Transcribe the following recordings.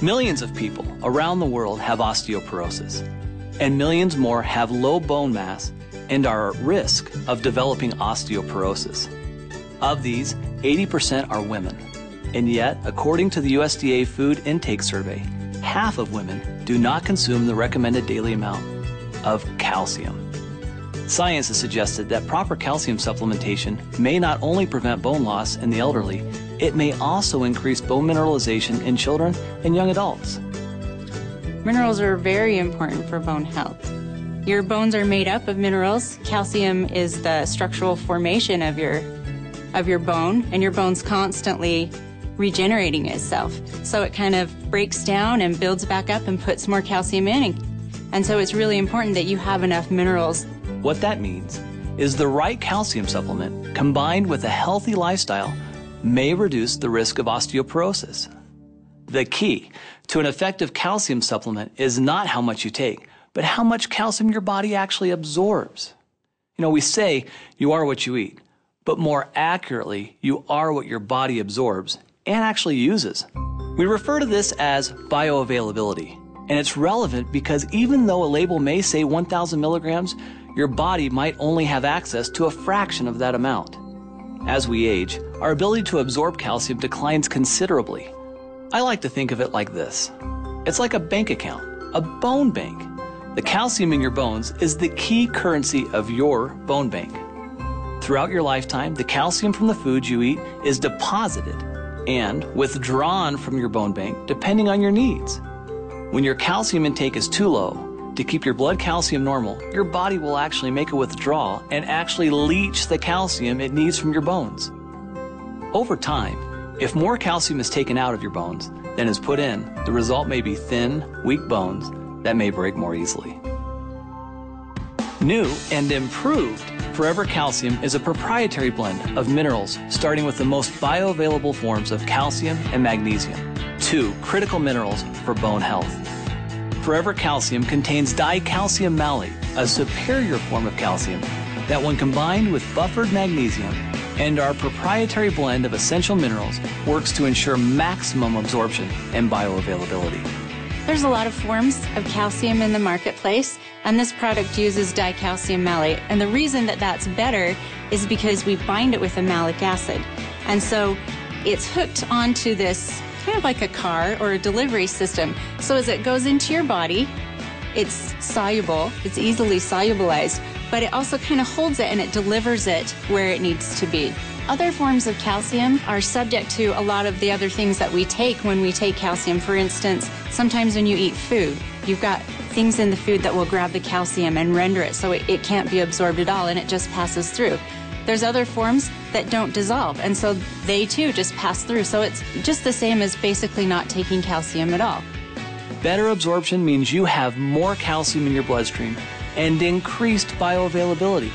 Millions of people around the world have osteoporosis, and millions more have low bone mass and are at risk of developing osteoporosis. Of these, 80% are women, and yet, according to the USDA Food Intake Survey, half of women do not consume the recommended daily amount of calcium. Science has suggested that proper calcium supplementation may not only prevent bone loss in the elderly, it may also increase bone mineralization in children and young adults. Minerals are very important for bone health. Your bones are made up of minerals. Calcium is the structural formation of your bone, and your bone's constantly regenerating itself. So it kind of breaks down and builds back up and puts more calcium in. And so it's really important that you have enough minerals. What that means is the right calcium supplement combined with a healthy lifestyle may reduce the risk of osteoporosis. The key to an effective calcium supplement is not how much you take, but how much calcium your body actually absorbs. You know, we say you are what you eat, but more accurately, you are what your body absorbs and actually uses. We refer to this as bioavailability, and it's relevant because even though a label may say 1,000 milligrams, your body might only have access to a fraction of that amount. As we age, our ability to absorb calcium declines considerably. I like to think of it like this. It's like a bank account, a bone bank. The calcium in your bones is the key currency of your bone bank. Throughout your lifetime, the calcium from the foods you eat is deposited and withdrawn from your bone bank depending on your needs. When your calcium intake is too low, to keep your blood calcium normal, your body will actually make a withdrawal and actually leach the calcium it needs from your bones. Over time, if more calcium is taken out of your bones than is put in, the result may be thin, weak bones that may break more easily. New and improved Forever Calcium is a proprietary blend of minerals starting with the most bioavailable forms of calcium and magnesium, two critical minerals for bone health. Forever Calcium contains dicalcium malate, a superior form of calcium that when combined with buffered magnesium and our proprietary blend of essential minerals works to ensure maximum absorption and bioavailability. There's a lot of forms of calcium in the marketplace, and this product uses dicalcium malate. And the reason that that's better is because we bind it with a malic acid. And so it's hooked onto this kind of like a car or a delivery system. So as it goes into your body, it's soluble, it's easily solubilized, but it also kind of holds it and it delivers it where it needs to be. Other forms of calcium are subject to a lot of the other things that we take when we take calcium. For instance, sometimes when you eat food, you've got things in the food that will grab the calcium and render it so it can't be absorbed at all and it just passes through. There's other forms that don't dissolve, and so they too just pass through. So it's just the same as basically not taking calcium at all. Better absorption means you have more calcium in your bloodstream and increased bioavailability.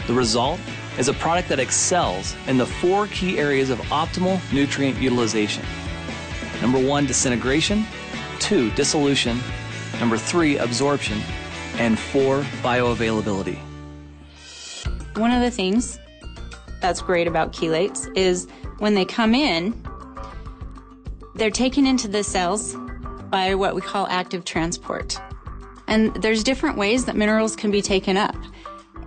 The result is a product that excels in the 4 key areas of optimal nutrient utilization. Number 1, disintegration. 2, dissolution. Number 3, absorption. And 4, bioavailability. One of the things that's great about chelates is when they come in, they're taken into the cells by what we call active transport. And there's different ways that minerals can be taken up.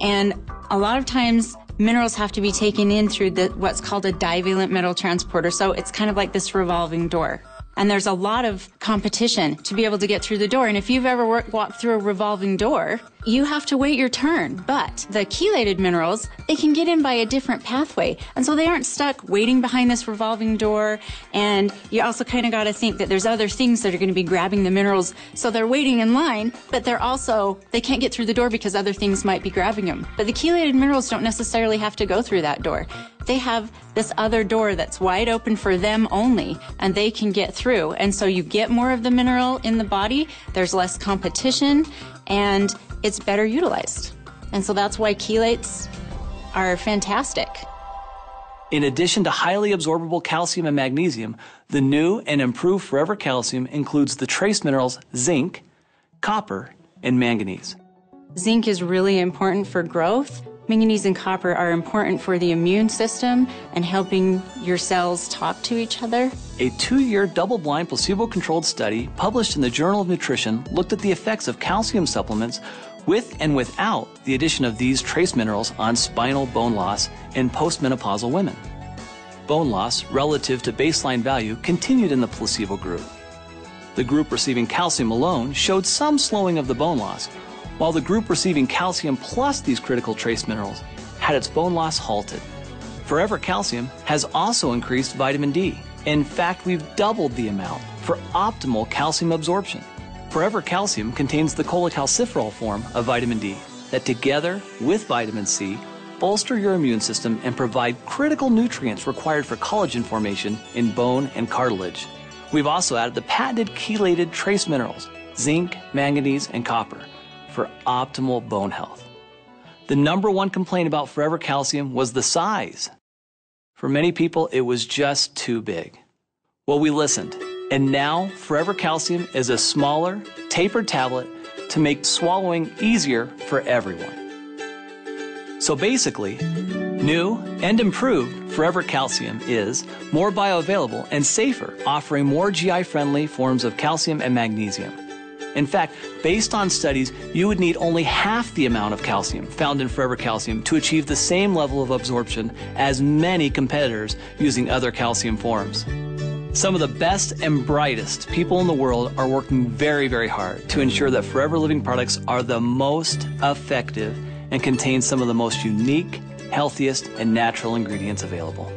And a lot of times minerals have to be taken in through what's called a divalent metal transporter. So it's kind of like this revolving door. And there's a lot of competition to be able to get through the door. And if you've ever walked through a revolving door, you have to wait your turn. But the chelated minerals, they can get in by a different pathway. And so they aren't stuck waiting behind this revolving door. And you also kind of got to think that there's other things that are going to be grabbing the minerals. So they're waiting in line, but they can't get through the door because other things might be grabbing them. But the chelated minerals don't necessarily have to go through that door. They have this other door that's wide open for them only, and they can get through. And so you get more of the mineral in the body, there's less competition, and it's better utilized. And so that's why chelates are fantastic. In addition to highly absorbable calcium and magnesium, the new and improved Forever Calcium includes the trace minerals zinc, copper, and manganese. Zinc is really important for growth. Manganese and copper are important for the immune system and helping your cells talk to each other. A 2-year double-blind placebo-controlled study published in the Journal of Nutrition looked at the effects of calcium supplements with and without the addition of these trace minerals on spinal bone loss in postmenopausal women. Bone loss relative to baseline value continued in the placebo group. The group receiving calcium alone showed some slowing of the bone loss, while the group receiving calcium plus these critical trace minerals had its bone loss halted. Forever Calcium has also increased vitamin D. In fact, we've doubled the amount for optimal calcium absorption. Forever Calcium contains the cholecalciferol form of vitamin D that together with vitamin C bolster your immune system and provide critical nutrients required for collagen formation in bone and cartilage. We've also added the patented chelated trace minerals, zinc, manganese, and copper, for optimal bone health. The #1 complaint about Forever Calcium was the size. For many people, it was just too big. Well, we listened, and now Forever Calcium is a smaller, tapered tablet to make swallowing easier for everyone. So basically, new and improved Forever Calcium is more bioavailable and safer, offering more GI-friendly forms of calcium and magnesium. In fact, based on studies, you would need only half the amount of calcium found in Forever Calcium to achieve the same level of absorption as many competitors using other calcium forms. Some of the best and brightest people in the world are working very, very hard to ensure that Forever Living products are the most effective and contain some of the most unique, healthiest, and natural ingredients available.